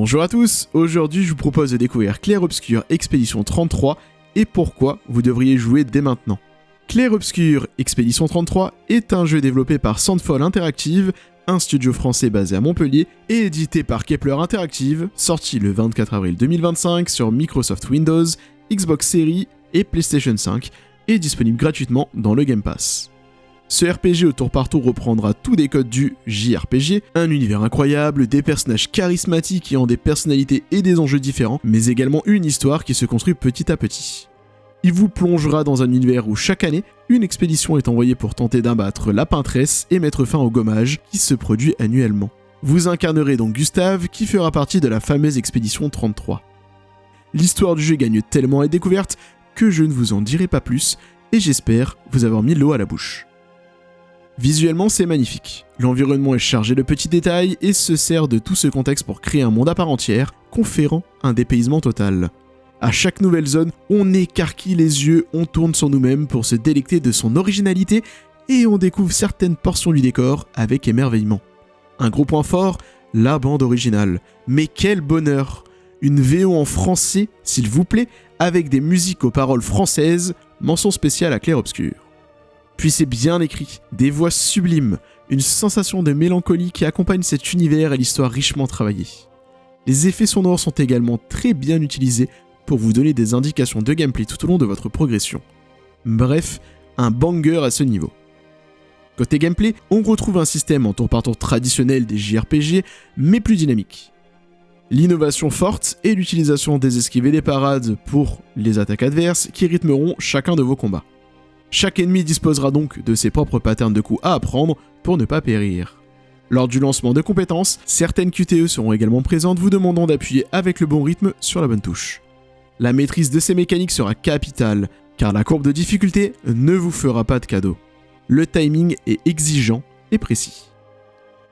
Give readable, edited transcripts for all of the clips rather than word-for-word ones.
Bonjour à tous, aujourd'hui je vous propose de découvrir Clair Obscur Expédition 33 et pourquoi vous devriez jouer dès maintenant. Clair Obscur Expédition 33 est un jeu développé par Sandfall Interactive, un studio français basé à Montpellier et édité par Kepler Interactive, sorti le 24 avril 2025 sur Microsoft Windows, Xbox Series et PlayStation 5 et disponible gratuitement dans le Game Pass. Ce RPG au tour par tour reprendra tous des codes du JRPG, un univers incroyable, des personnages charismatiques qui ont des personnalités et des enjeux différents, mais également une histoire qui se construit petit à petit. Il vous plongera dans un univers où chaque année, une expédition est envoyée pour tenter d'abattre la peintresse et mettre fin au gommage qui se produit annuellement. Vous incarnerez donc Gustave qui fera partie de la fameuse expédition 33. L'histoire du jeu gagne tellement à découverte que je ne vous en dirai pas plus et j'espère vous avoir mis l'eau à la bouche. Visuellement, c'est magnifique. L'environnement est chargé de petits détails et se sert de tout ce contexte pour créer un monde à part entière, conférant un dépaysement total. À chaque nouvelle zone, on écarquille les yeux, on tourne sur nous-mêmes pour se délecter de son originalité et on découvre certaines portions du décor avec émerveillement. Un gros point fort, la bande originale. Mais quel bonheur! Une VO en français, s'il vous plaît, avec des musiques aux paroles françaises, mention spéciale à Clair Obscur. Puis c'est bien écrit, des voix sublimes, une sensation de mélancolie qui accompagne cet univers et l'histoire richement travaillée. Les effets sonores sont également très bien utilisés pour vous donner des indications de gameplay tout au long de votre progression. Bref, un banger à ce niveau. Côté gameplay, on retrouve un système en tour par tour traditionnel des JRPG, mais plus dynamique. L'innovation forte est l'utilisation des esquives et des parades pour les attaques adverses qui rythmeront chacun de vos combats. Chaque ennemi disposera donc de ses propres patterns de coups à apprendre pour ne pas périr. Lors du lancement de compétences, certaines QTE seront également présentes vous demandant d'appuyer avec le bon rythme sur la bonne touche. La maîtrise de ces mécaniques sera capitale, car la courbe de difficulté ne vous fera pas de cadeau. Le timing est exigeant et précis.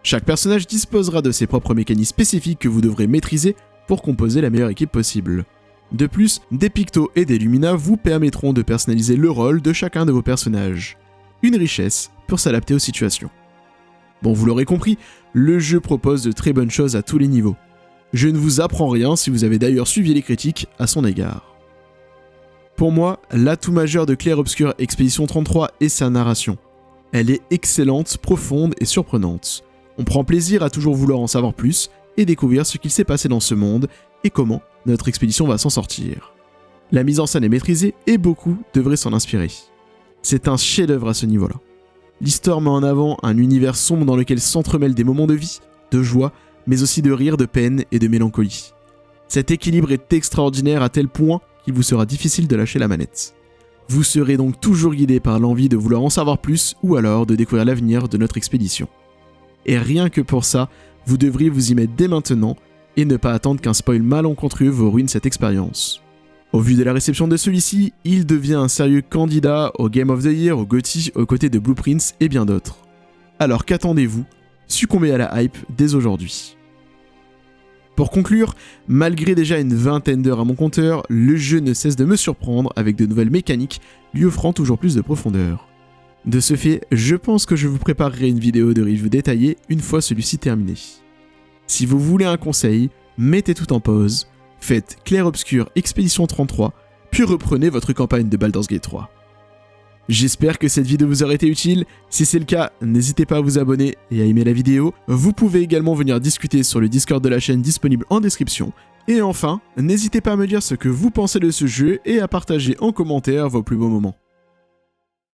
Chaque personnage disposera de ses propres mécaniques spécifiques que vous devrez maîtriser pour composer la meilleure équipe possible. De plus, des pictos et des lumina vous permettront de personnaliser le rôle de chacun de vos personnages. Une richesse pour s'adapter aux situations. Bon, vous l'aurez compris, le jeu propose de très bonnes choses à tous les niveaux. Je ne vous apprends rien si vous avez d'ailleurs suivi les critiques à son égard. Pour moi, l'atout majeur de Clair Obscur Expédition 33 est sa narration. Elle est excellente, profonde et surprenante. On prend plaisir à toujours vouloir en savoir plus et découvrir ce qu'il s'est passé dans ce monde et comment notre expédition va s'en sortir. La mise en scène est maîtrisée et beaucoup devraient s'en inspirer. C'est un chef-d'œuvre à ce niveau-là. L'histoire met en avant un univers sombre dans lequel s'entremêlent des moments de vie, de joie, mais aussi de rire, de peine et de mélancolie. Cet équilibre est extraordinaire à tel point qu'il vous sera difficile de lâcher la manette. Vous serez donc toujours guidé par l'envie de vouloir en savoir plus ou alors de découvrir l'avenir de notre expédition. Et rien que pour ça, vous devriez vous y mettre dès maintenant et ne pas attendre qu'un spoil malencontreux vous ruine cette expérience. Au vu de la réception de celui-ci, il devient un sérieux candidat au Game of the Year, au GOTY, aux côtés de Blueprints et bien d'autres. Alors qu'attendez-vous? Succombez à la hype dès aujourd'hui. Pour conclure, malgré déjà une vingtaine d'heures à mon compteur, le jeu ne cesse de me surprendre avec de nouvelles mécaniques, lui offrant toujours plus de profondeur. De ce fait, je pense que je vous préparerai une vidéo de review détaillée une fois celui-ci terminé. Si vous voulez un conseil, mettez tout en pause, faites Clair Obscur Expédition 33, puis reprenez votre campagne de Baldur's Gate 3. J'espère que cette vidéo vous aura été utile, si c'est le cas, n'hésitez pas à vous abonner et à aimer la vidéo. Vous pouvez également venir discuter sur le Discord de la chaîne disponible en description. Et enfin, n'hésitez pas à me dire ce que vous pensez de ce jeu et à partager en commentaire vos plus beaux moments.